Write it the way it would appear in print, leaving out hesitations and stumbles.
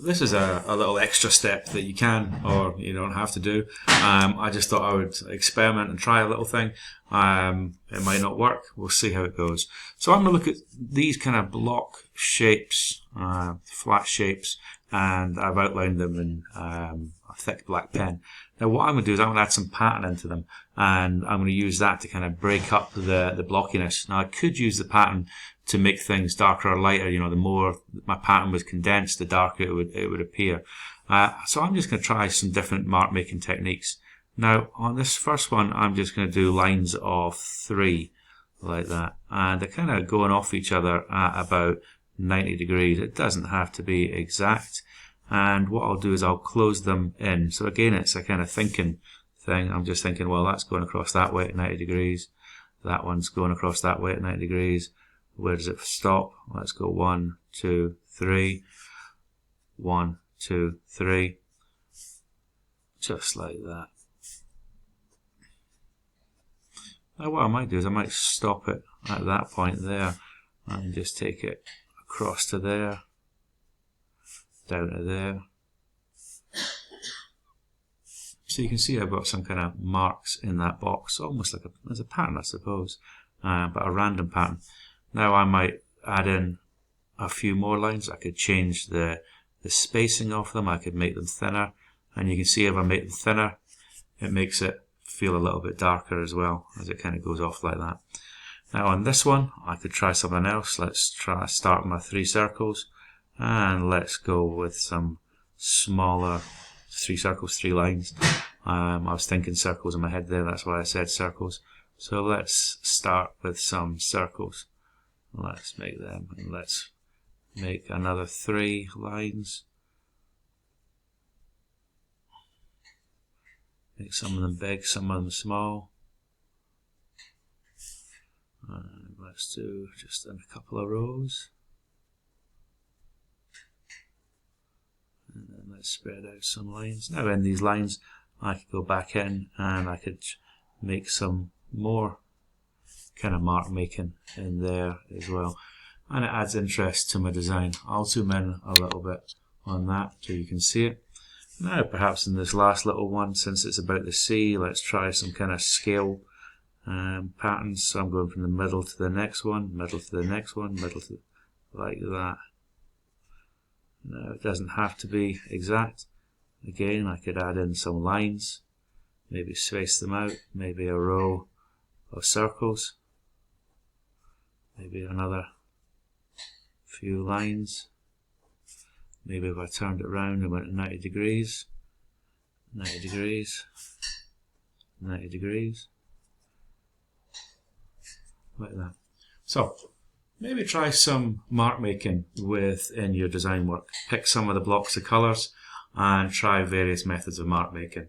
This is a little extra step that you can or you don't have to do. I just thought I would experiment and try a little thing. It might not work. We'll see how it goes. So I'm going to look at these kind of block shapes, flat shapes, and I've outlined them in a thick black pen. Now what I'm going to do is I'm going to add some pattern into them, and I'm going to use that to kind of break up the blockiness. Now I could use the pattern to make things darker or lighter. You know, the more my pattern was condensed, the darker it would appear. So I'm just going to try some different mark making techniques. Now on this first one, I'm just going to do lines of 3 like that, and they're kind of going off each other at about 90 degrees. It doesn't have to be exact. And what I'll do is I'll close them in. So again, it's a kind of thinking thing. I'm just thinking, well, that's going across that way at 90 degrees. That one's going across that way at 90 degrees. Where does it stop? Let's go 1, 2, 3. 1, 2, 3. Just like that. Now what I might do is I might stop it at that point there and just take it across to there, down to there. So you can see I've got some kind of marks in that box, almost like as a pattern, I suppose, but a random pattern. Now I might add in a few more lines. I could change the spacing of them. I could make them thinner, and you can see if I make them thinner, it makes it feel a little bit darker as well, as it kind of goes off like that. Now on this one, I could try something else. Let's start my 3 circles, and let's go with some smaller 3 circles, 3 lines. I was thinking circles in my head there, that's why I said circles. So let's start with some circles. Let's make them, and let's make another 3 lines. Make some of them big, some of them small. And let's do just in a couple of rows. And then let's spread out some lines. Now in these lines, I could go back in and I could make some more kind of mark making in there as well. And it adds interest to my design. I'll zoom in a little bit on that so you can see it. Now perhaps in this last little one, since it's about the sea, let's try some kind of scale patterns. So I'm going from the middle to the next one, middle to the next one, middle to like that. Now it doesn't have to be exact. Again, I could add in some lines, maybe space them out, maybe a row of circles, maybe another few lines. Maybe if I turned it around and went to 90 degrees, 90 degrees, 90 degrees, like that. So maybe try some mark making within your design work. Pick some of the blocks of colours and try various methods of mark making.